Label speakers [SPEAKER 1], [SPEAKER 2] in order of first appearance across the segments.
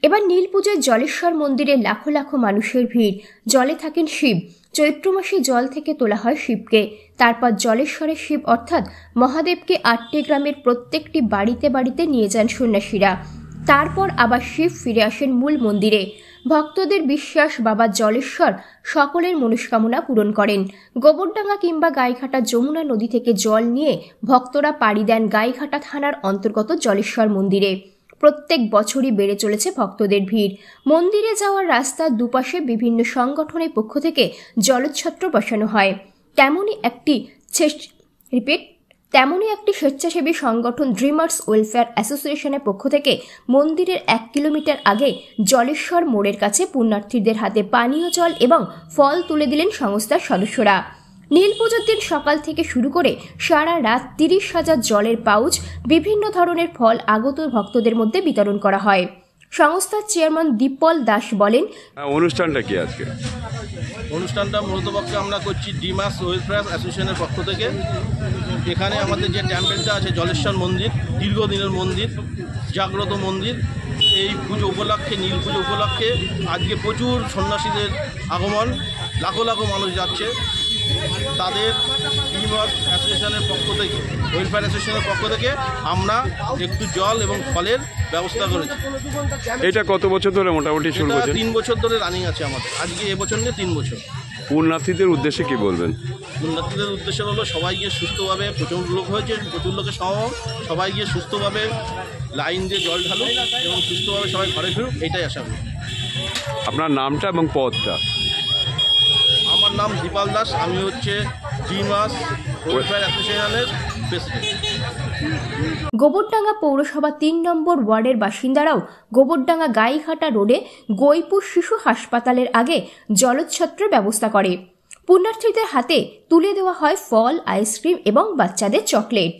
[SPEAKER 1] এবার নীল পুজোয় জলেশ্বর মন্দিরে লাখো লাখো মানুষের ভিড়। জলে থাকেন শিব। চৈত্র মাসে জল থেকে তোলা হয় শিবকে। তারপর জলেশ্বরে শিব অর্থাৎ মহাদেবকে 8টি গ্রামের প্রত্যেকটি বাড়িতে বাড়িতে নিয়ে যান সন্ন্যাসীরা। তারপর আবার শিব ফিরে আসেন মূল মন্দিরে। ভক্তদের বিশ্বাস, বাবা জলেশ্বর সকলের মনস্কামনা পূরণ করেন। গোবরডাঙ্গা কিংবা গাইঘাটা যমুনা নদী থেকে জল নিয়ে ভক্তরা পাড়ি দেন গাইঘাটা থানার অন্তর্গত জলেশ্বর মন্দিরে। প্রত্যেক বছরই বেড়ে চলেছে ভক্তদের ভিড়। মন্দিরে যাওয়ার রাস্তার দুপাশে বিভিন্ন সংগঠনের পক্ষ থেকে জলছত্র বসানো হয়। তেমনই একটি স্বেচ্ছাসেবী সংগঠন ড্রিমার্স ওয়েলফেয়ার অ্যাসোসিয়েশনের পক্ষ থেকে মন্দিরের 1 কিলোমিটার আগে জলেশ্বর মোড়ের কাছে পুণ্যার্থীদের হাতে পানীয় জল এবং ফল তুলে দিলেন সংস্থার সদস্যরা। নীল পুজোর দিন সকাল থেকে শুরু করে সারা রাত 30,000 জলের পাউচ, বিভিন্ন ধরনের ফল আগত ভক্তদের মধ্যে বিতরণ করা হয়। সংস্থার চেয়ারম্যান দীপল দাস বলেন,
[SPEAKER 2] অনুষ্ঠানটা কি আজকে?
[SPEAKER 3] অনুষ্ঠানটা মূলত পক্ষে আমরা করছি ড্রিমার্স ওয়েলফেয়ার অ্যাসোসিয়েশনের পক্ষ থেকে। এখানে আমাদের যে টেম্পেলটা আছে জলেশ্বর মন্দির, দীর্ঘদিনের মন্দির, জাগ্রত মন্দির। এই পুজো উপলক্ষে, নীল পুজো উপলক্ষে আজকে প্রচুর সন্ন্যাসীদের আগমন, লাখো লাখো মানুষ যাচ্ছে। তাদের ড্রিমার্স অ্যাসোসিয়েশনের পক্ষ থেকে, ওয়েলফেয়ার অ্যাসোসিয়েশনের পক্ষ থেকে আমরা একটু জল এবং ফলের ব্যবস্থা করেছি।
[SPEAKER 2] এটা কত বছর ধরে মোটামুটি শুরু করেছেন?
[SPEAKER 3] 3 বছর ধরে রানিং আছে আমাদের। আজকে এবছর নিয়ে 3 বছর।
[SPEAKER 2] পুণ্যার্থীদের উদ্দেশ্যে কি বলবেন?
[SPEAKER 3] পুণ্যার্থীদের উদ্দেশ্য হলো সবাই গিয়ে সুস্থভাবে, প্রচুর লোক হয়েছে, প্রচুর লোকের সমাগম, সবাই গিয়ে সুস্থভাবে লাইন দিয়ে জল ঢালুক এবং সুস্থভাবে সবাই ঘরে ফিরুক, এইটাই আশা করি।
[SPEAKER 2] আপনার নামটা এবং পদটা?
[SPEAKER 3] আমার নাম দীপাল দাস, আমি হচ্ছে ড্রিমার্স ওয়েলফেয়ার অ্যাসোসিয়েশনের প্রেসিডেন্ট।
[SPEAKER 1] গোবরডাঙ্গা পৌরসভা 3 নম্বর ওয়ার্ডের বাসিন্দারাও গোবরডাঙ্গা গাইঘাটা রোডে গৈপুর শিশু হাসপাতালের আগে জলছত্রের ব্যবস্থা করে। পুণ্যার্থীদের হাতে তুলে দেওয়া হয় ফল, আইসক্রিম এবং বাচ্চাদের চকলেট।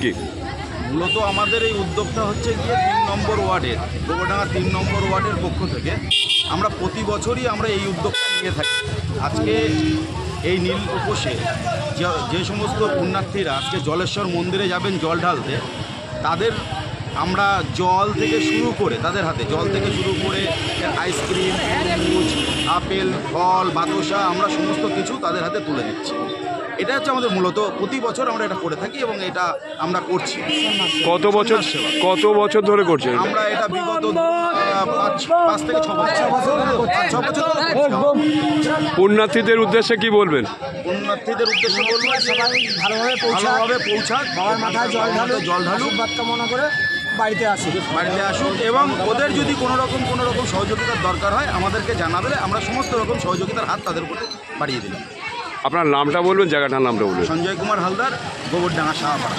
[SPEAKER 2] কি
[SPEAKER 3] মূলত আমাদের এই উদ্যোগটা হচ্ছে গিয়ে 3 নম্বর ওয়ার্ডের, গোবরডাঙ্গা 3 নম্বর ওয়ার্ডের পক্ষ থেকে। আমরা প্রতি বছরই আমরা এই উদ্যোগটা নিয়ে থাকি। আজকে এই নীল উপোসে যে সমস্ত পুণ্যার্থীরা আজকে জলেশ্বর মন্দিরে যাবেন জল ঢালতে, তাদের আমরা জল থেকে শুরু করে, তাদের হাতে জল থেকে শুরু করে আইসক্রিম, তরমুজ, আপেল, ফল, বাতাসা, আমরা সমস্ত কিছু তাদের হাতে তুলে দিচ্ছি। এটা হচ্ছে আমাদের মূলত প্রতি বছর আমরা এটা করে থাকি এবং এটা আমরা করছি।
[SPEAKER 2] কত বছর ধরে করছেন?
[SPEAKER 3] আমরা এটা বিগত পাঁচ থেকে ছ বছর 6 বছর
[SPEAKER 2] পুণ্যার্থীদের উদ্দেশ্যে কি বলবেন?
[SPEAKER 3] পুণ্যার্থীদের উদ্দেশ্যে বলবো
[SPEAKER 4] সবাই ভালোভাবে
[SPEAKER 3] পৌঁছাক
[SPEAKER 4] বাবার মাথায় জল ঢালুক,
[SPEAKER 3] জল ঢালুক,
[SPEAKER 4] আশীর্বাদ কামনা করে বাড়িতে
[SPEAKER 3] আসুক এবং ওদের যদি কোনো রকম সহযোগিতার দরকার হয় আমাদেরকে জানাবে, আমরা সমস্ত রকম সহযোগিতার হাত তাদের উপরে বাড়িয়ে দিলাম।
[SPEAKER 2] আপনার নামটা বলবেন, জায়গাটার নামটা বলবেন।
[SPEAKER 3] সঞ্জয় কুমার হালদার, গোবরডাঙ্গা শাহপাড়া।